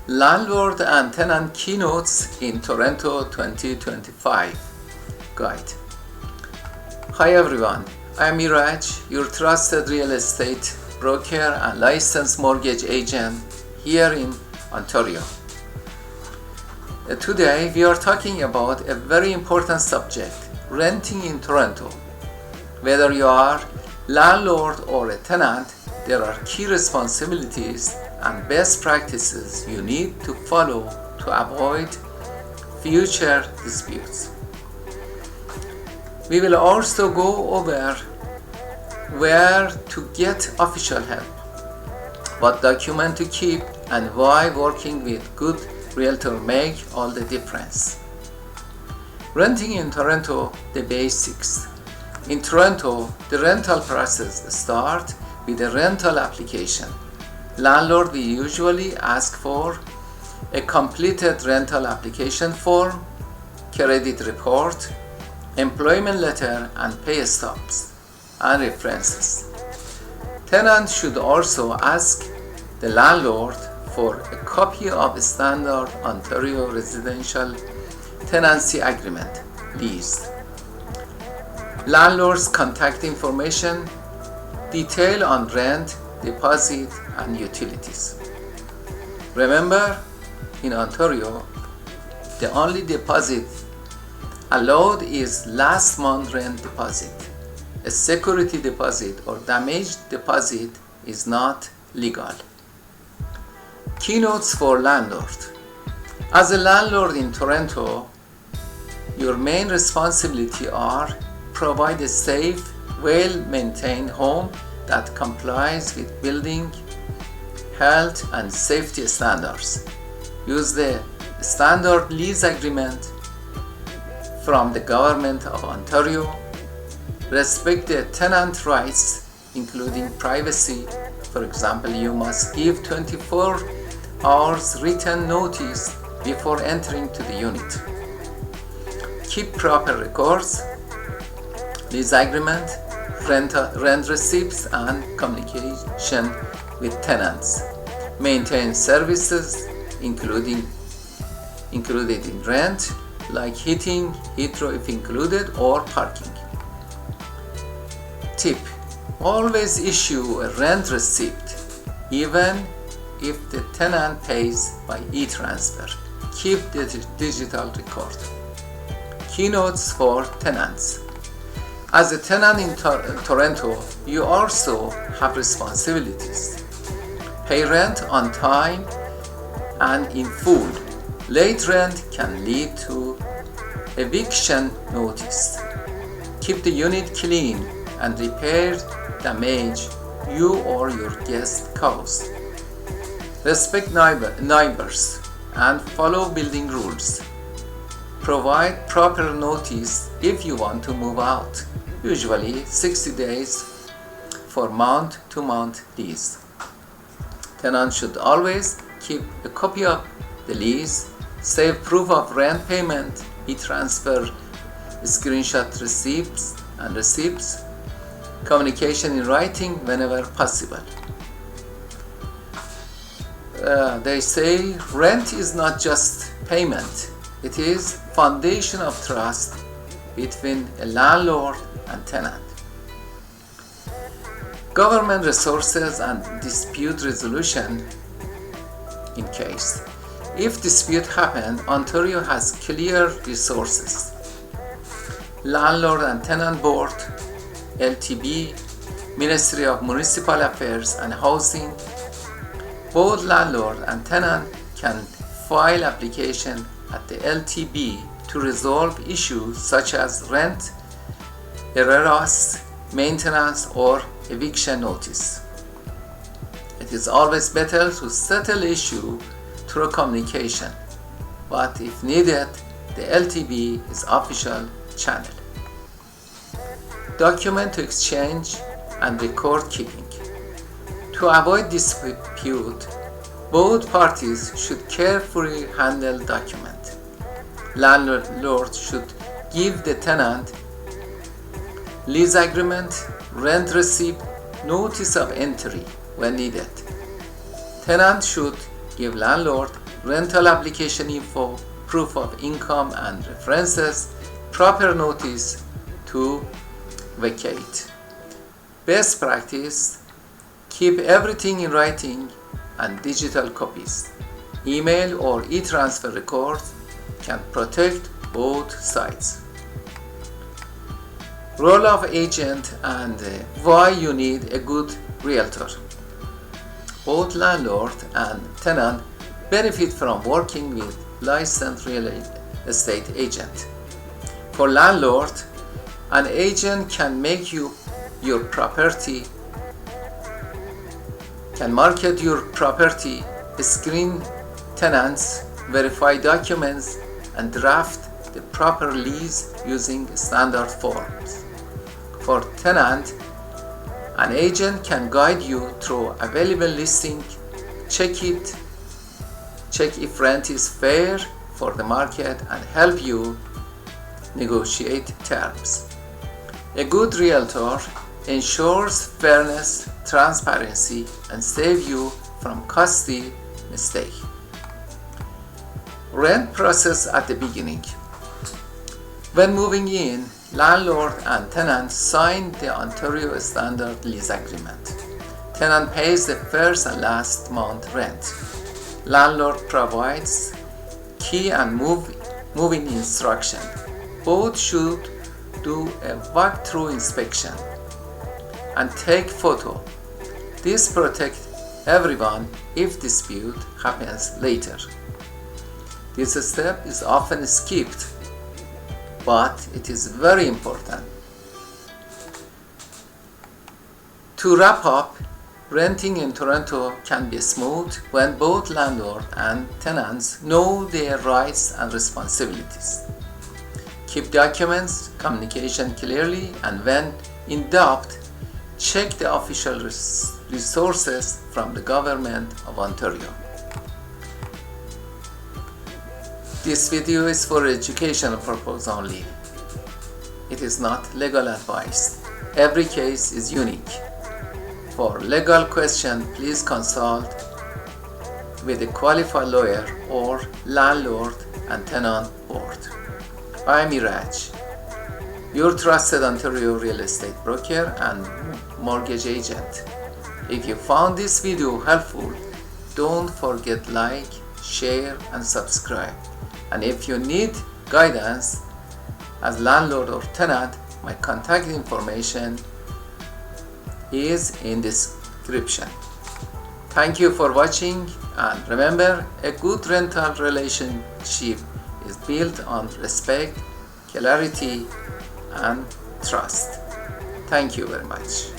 Landlord and Tenant Keynotes in Toronto 2025 Guide. Hi everyone, I am Iraj, your trusted real estate broker and licensed mortgage agent here in Ontario. Today we are talking about a very important subject, renting in Toronto. Whether you are landlord or a tenant, there are key responsibilities and best practices you need to follow to avoid future disputes. We will also go over where to get official help, what document to keep, and why working with good realtor make all the difference. Renting in Toronto, the basics. In Toronto, the rental process starts with a rental application. Landlord will usually ask for a completed rental application form, credit report, employment letter, and pay stubs and references. Tenant should also ask the landlord for a copy of a standard Ontario residential tenancy agreement, lease. Landlord's contact information, detail on rent, deposit, and utilities. Remember, in Ontario, the only deposit allowed is last month rent deposit. A security deposit or damaged deposit is not legal. Keynotes for landlord. As a landlord in Toronto, your main responsibility are provide a safe, well-maintained home that complies with building, health, and safety standards. Use the standard lease agreement from the Government of Ontario. Respect the tenant rights, including privacy. For example, you must give 24 hours written notice before entering to the unit. Keep proper records, lease agreement, rent receipts, and communication with tenants. Maintain services included in rent, like heating, heater if included, or parking. Tip: always issue a rent receipt, even if the tenant pays by e-transfer. Keep the digital record. Keynotes for tenants. As a tenant in Toronto, you also have responsibilities. Pay rent on time and in full. Late rent can lead to eviction notice. Keep the unit clean and repair damage you or your guest cause. Respect neighbors and follow building rules. Provide proper notice if you want to move out, usually 60 days for month-to-month lease. Tenant should always keep a copy of the lease, save proof of rent payment, e-transfer, screenshot receipts, communication in writing whenever possible. They say rent is not just payment, it is foundation of trust between a landlord and tenant. Government resources and dispute resolution in case. If dispute happen, Ontario has clear resources. Landlord and Tenant Board, LTB, Ministry of Municipal Affairs and Housing. Both landlord and tenant can file application at the LTB to resolve issues such as rent, arrears, maintenance, or eviction notice. It is always better to settle issue through communication, but if needed, the LTB is official channel. Document to exchange and record keeping. To avoid dispute, both parties should carefully handle document. Landlord should give the tenant lease agreement, rent receipt, notice of entry when needed. Tenant should give landlord rental application info, proof of income and references, proper notice to vacate. Best practice: keep everything in writing and digital copies. Email or e-transfer records can protect both sides. Role of agent and why you need a good realtor. Both landlord and tenant benefit from working with licensed real estate agent. For landlord, an agent can make your property, can market your property, screen tenants, verify documents, and draft the proper lease using standard forms. For tenant, an agent can guide you through available listing, check if rent is fair for the market, and help you negotiate terms. A good realtor ensures fairness, transparency, and save you from costly mistake. Rent process at the beginning. When moving in, landlord and tenant sign the Ontario Standard Lease Agreement. Tenant pays the first and last month rent. Landlord provides key and moving instruction. Both should do a walk-through inspection and take photo. This protects everyone if dispute happens later. This step is often skipped, but it is very important. To wrap up, renting in Toronto can be smooth when both landlord and tenants know their rights and responsibilities. Keep documents, communication clearly, and when in doubt, check the official resources from the Government of Ontario. This video is for educational purpose only. It is not legal advice. Every case is unique. For legal question, please consult with a qualified lawyer or landlord and tenant board. I am Iraj, your trusted Ontario real estate broker and mortgage agent. If you found this video helpful, don't forget like, share, and subscribe. And if you need guidance as landlord or tenant, my contact information is in the description. Thank you for watching, and remember, a good rental relationship is built on respect, clarity, and trust. Thank you very much.